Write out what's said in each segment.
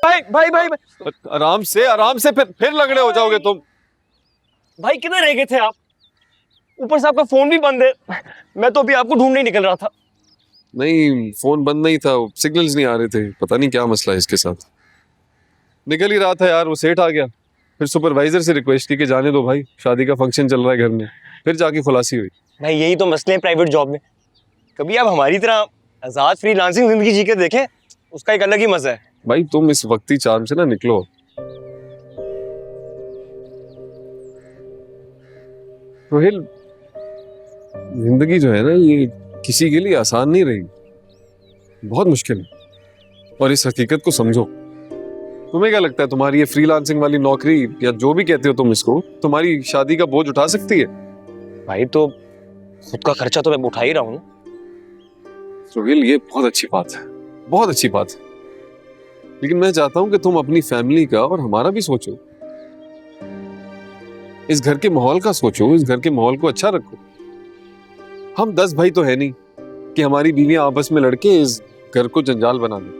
भाई भाई भाई भाई आराम से फिर लगड़े हो जाओगे तुम। भाई किधर रह गए थे आप? ऊपर से आपका फोन भी बंद है। मैं तो अभी आपको ढूंढने ही निकल रहा था। नहीं, फोन बंद नहीं था, सिग्नल्स नहीं आ रहे थे, पता नहीं क्या मसला है इसके साथ। निकल ही रहा था यार, वो सेठ आ गया। फिर सुपरवाइजर से रिक्वेस्ट की कि जाने दो भाई, शादी का फंक्शन चल रहा है घर में। फिर जाके खुलासी हुई। भाई यही तो मसले हैं प्राइवेट जॉब में। कभी आप हमारी तरह आजाद फ्रीलांसिंग जिंदगी जी के देखें, उसका एक अलग ही मजा है। भाई तुम इस वक्ती चार्म से ना निकलो। रोहिल, जिंदगी जो है ना, ये किसी के लिए आसान नहीं रही, बहुत मुश्किल है। और इस हकीकत को समझो। तुम्हें क्या लगता है तुम्हारी ये फ्रीलांसिंग वाली नौकरी या जो भी कहते हो तुम इसको, तुम्हारी शादी का बोझ उठा सकती है? भाई तो खुद का खर्चा तो मैं उठा ही रहा हूँ। रोहिल, ये बहुत अच्छी बात है, बहुत अच्छी बात है। लेकिन मैं चाहता हूं कि तुम अपनी फैमिली का और हमारा भी सोचो। इस घर के माहौल का सोचो, इस घर के माहौल को अच्छा रखो। हम 10 भाई तो है नहीं कि हमारी बीवियां आपस में लड़के इस घर को जंजाल बना दें।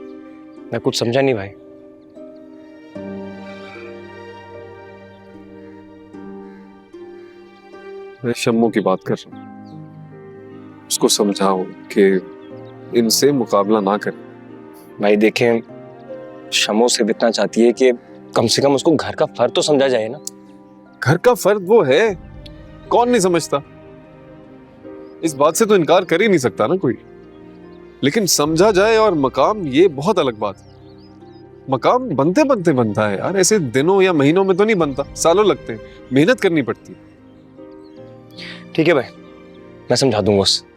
मैं कुछ समझा नहीं भाई। मैं शम्मू की बात कर रहा हूं। उसको समझाओ कि इनसे मुकाबला ना करे। भाई देखें, शमो से इतना चाहती है कि कम से कम उसको घर का फर्ज तो समझा जाए ना। घर का फर्ज वो है, कौन नहीं समझता? इस बात से तो इनकार कर ही नहीं सकता ना कोई। लेकिन समझा जाए और मकाम, ये बहुत अलग बात है। मकाम बनते बनते बनता है यार, ऐसे दिनों या महीनों में तो नहीं बनता, सालों लगते हैं, मेहनत करनी पड़ती है। ठीक है भाई, मैं समझा दूंगा उससे।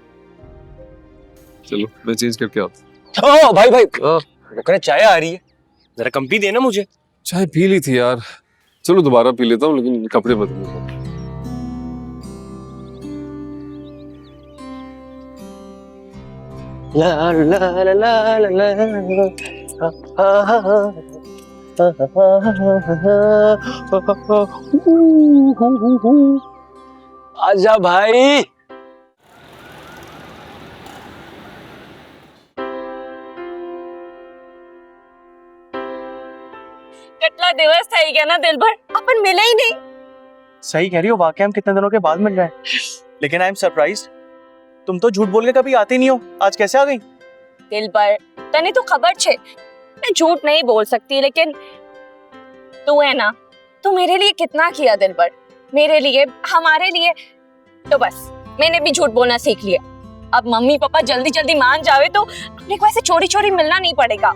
चलो मैं चेंज करके आता हूं। ओ भाई भाई, रुकने चाय आ रही है, जरा कम पी देना मुझे। चाय पी ली थी यार, चलो दोबारा पी लेता हूँ, लेकिन कपड़े बदलूंगा। ला ला ला ला ला ला, आजा भाई। कितना दिवस થઈ ગયા ना दिल भर अपन मिले ही नहीं। सही कह रही हो, वाकई हम कितने दिनों के बाद मिल रहे हैं। लेकिन आई एम सरप्राइज्ड, तुम तो झूठ बोल के कभी आती नहीं हो, आज कैसे आ गई? दिल भर तने तो खबर छे, मैं झूठ नहीं बोल सकती, लेकिन तू है ना, तू मेरे लिए कितना किया दिल भर, मेरे लिए, हमारे लिए। तो बस मैंने भी झूठ बोलना सीख लिया। अब मम्मी पापा जल्दी जल्दी मान जावे तो अपने को ऐसे चोरी चोरी मिलना नहीं पड़ेगा।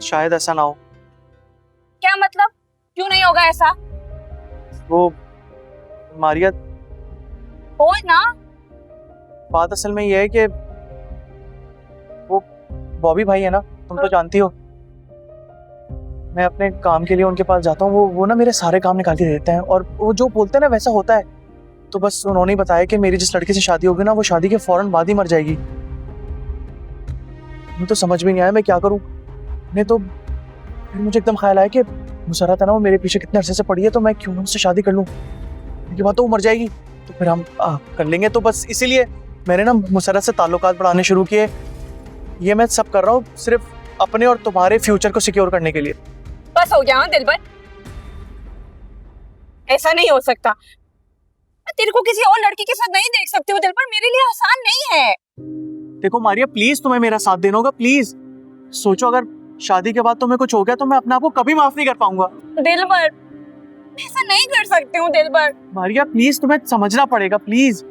शायद ऐसा ना हो। क्या मतलब? क्यों नहीं होगा ऐसा? वो मारिया, हो ना। बात असल में ये है कि वो बॉबी भाई है ना, तुम तो जानती हो। मैं अपने काम के लिए उनके पास जाता हूँ, वो ना मेरे सारे काम निकाल के दे देते हैं, और वो जो बोलते हैं ना वैसा होता है। तो बस उन्होंने ही बताया कि मेरी जिस लड़के से शादी होगी ना, वो शादी के फौरन बाद ही मर जाएगी। मुझे तो समझ में नहीं आया मैं क्या करूँ। नहीं तो फिर मुझे एकदम ख्याल आया कि मुसरत है ना, वो मेरे पीछे कितने अरसे से पड़ी है, तो मैं क्यों ना उससे शादी कर लूँ। उसके बाद तो वो मर जाएगी, तो फिर हम कर लेंगे। तो बस इसीलिए मैंने ना मुसरत से ताल्लुकात बढ़ाने शुरू किए। ये मैं सब कर रहा हूँ सिर्फ अपने और तुम्हारे फ्यूचर को सिक्योर करने के लिए। बस हो गया हाँ दिल भर, ऐसा नहीं हो सकता। मैं तेरे को किसी और लड़की के साथ नहीं देख सकती हूँ दिल भर, मेरे लिए आसान नहीं है। देखो मारिया, प्लीज तुम्हें मेरा साथ देना होगा, प्लीज। सोचो अगर शादी के बाद तुम्हें कुछ हो गया तो मैं अपने आप को कभी माफ नहीं कर पाऊंगा। दिल भर ऐसा नहीं कर सकती हूँ दिल भर। मारिया प्लीज, तुम्हें समझना पड़ेगा प्लीज।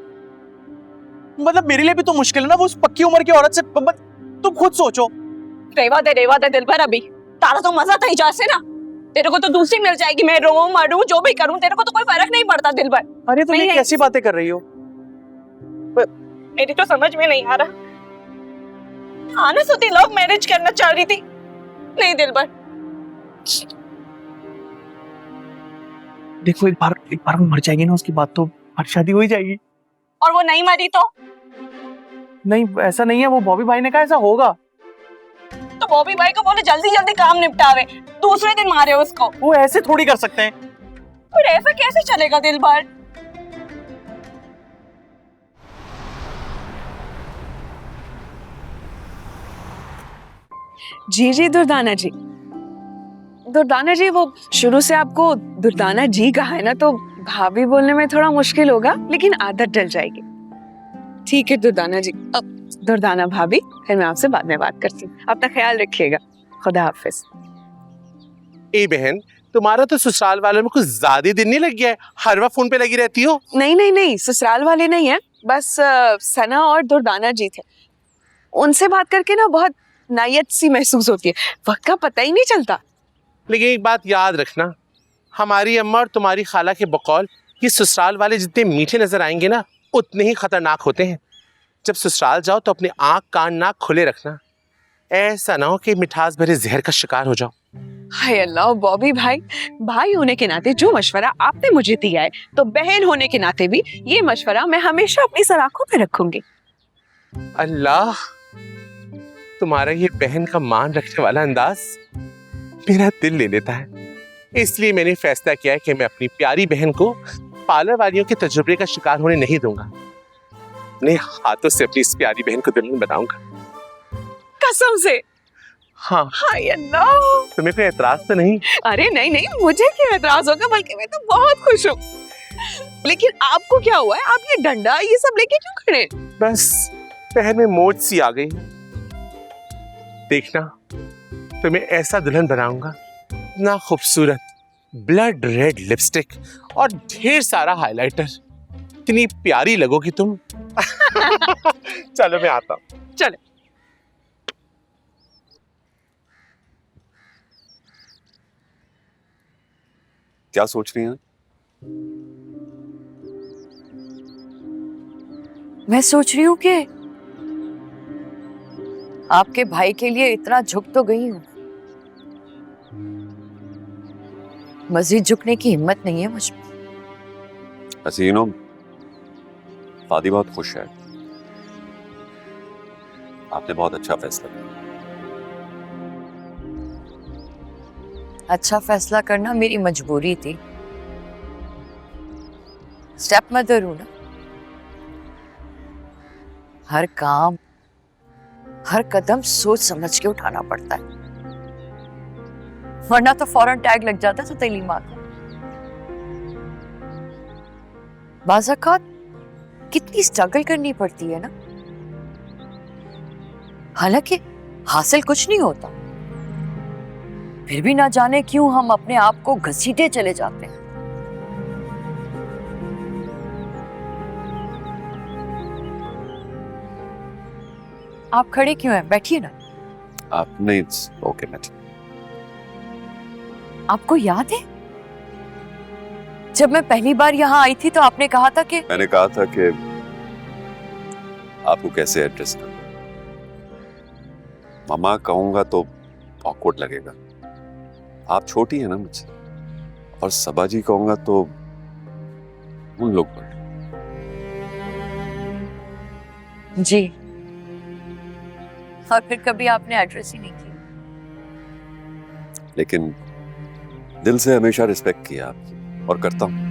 मतलब मेरे लिए भी तो मुश्किल है ना, वो उस पक्की उम्र की औरत से। तुम खुद सोचो। रेवा दे दिल भर, अभी तारा तो मजा था ही जा से ना। तेरे को तो दूसरी मिल जाएगी, मैं रो मरूं जो भी करूं तेरे को तो कोई फर्क नहीं पड़ता दिल भर। अरे तुम ये कैसी बातें कर रही हो? मेरी तो समझ में नहीं आ रहा। आने सुधी लव मैरिज करना चाह रही थी, नहीं दिल भर। देखो एक बार वो मर जाएगी ना, उसके बाद तो शादी हो ही जाएगी। और वो नहीं मरी तो? नहीं ऐसा नहीं है, वो बॉबी भाई ने कहा ऐसा होगा। तो बॉबी भाई को बोले जल्दी जल्दी काम निपटावे, दूसरे दिन मारे उसको। वो ऐसे थोड़ी कर सकते हैं। फिर ऐसा कैसे चलेगा दिल भर? जी जी दुर्दाना जी। दुर्दाना जी, वो शुरू से आपको दुर्दाना जी कहा है ना, तो भाभी बोलने में थोड़ा मुश्किल होगा, लेकिन आदत डल जाएगी। ठीक है दुर्दाना जी। अब दुर्दाना भाभी, फिर मैं आपसे बाद में बात करती हूँ। अपना ख्याल रखिएगा। खुदा हाफिज। ए बहन, तुम्हारा तो ससुराल वालों में कुछ ज्यादा दिन नहीं लग गया है, हर वक्त फोन पे लगी रहती हो। नहीं नहीं नहीं, ससुराल वाले नहीं है, बस सना और दुर्दाना जी थे। उनसे बात करके ना बहुत नायत सी महसूस होती है, वक्त का पता ही नहीं चलता। लेकिन एक बात याद रखना, हमारी अम्मा और तुम्हारी खाला के बकौल ये ससुराल वाले जितने मीठे नजर आएंगे ना, उतने ही खतरनाक होते हैं। जब ससुराल जाओ तो अपने आंख कान नाक खुले रखना, ऐसा ना हो कि मिठास भरे जहर का शिकार हो जाओ। हाय अल्लाह बॉबी भाई, भाई होने के नाते जो मशवरा आपने मुझे दिया है, तो बहन होने के नाते भी ये मशवरा मैं हमेशा अपनी सलाखों पे रखूंगी। अल्लाह, तुम्हारा ये बहन का मान रखने वाला अंदाज मेरा दिल ले लेता है। इसलिए मैंने फैसला किया है कि मैं अपनी प्यारी बहन को पार्लर वालियों के तजुर्बे का शिकार होने नहीं दूंगा। अपने हाथों से अपनी इस प्यारी बहन को दुल्हन बनाऊंगा। कसम से? हाँ। हाय अल्लाह। तुम्हें कोई एतराज तो नहीं? अरे नहीं नहीं, मुझे क्या एतराज होगा, बल्कि मैं तो बहुत खुश हूँ। लेकिन आपको क्या हुआ है? आप ये डंडा ये सब लेके क्यों खड़े हैं? बस पैर में मोच सी आ गई। देखना, तुम्हें ऐसा दुल्हन बनाऊंगा, इतना खूबसूरत ब्लड रेड लिपस्टिक और ढेर सारा हाइलाइटर, इतनी प्यारी लगोगी तुम। चलो मैं आता हूँ। चले। क्या सोच रही हैं? मैं सोच रही हूँ कि आपके भाई के लिए इतना झुक तो गई हूँ, मजीद झुकने की हिम्मत नहीं है मुझ में। हसीनो, फादी बहुत खुश है। आपने बहुत अच्छा फैसला किया। अच्छा फैसला करना मेरी मजबूरी थी। स्टेप मदर हूं ना, हर काम हर कदम सोच समझ के उठाना पड़ता है, वरना तो फौरन टैग लग जाता है तैलीमात में। बाज़ औक़ात कितनी स्ट्रगल करनी पड़ती है ना, हालांकि हासिल कुछ नहीं होता, फिर भी ना जाने क्यों हम अपने आप को घसीटे चले जाते हैं। आप खड़े क्यों हैं? बैठिए ना। आप नहीं, ओके बैठ। आपको याद है जब मैं पहली बार यहाँ आई थी तो आपने कहा था कि मैंने कहा था कि आपको कैसे एड्रेस करूं। मामा कहूंगा तो ऑकवर्ड लगेगा, आप छोटी है ना मुझसे, और सबा जी कहूंगा तो उन लोग पर। जी, और फिर कभी आपने एड्रेस ही नहीं किया। लेकिन दिल से हमेशा रिस्पेक्ट किया आपकी, और करता हूं।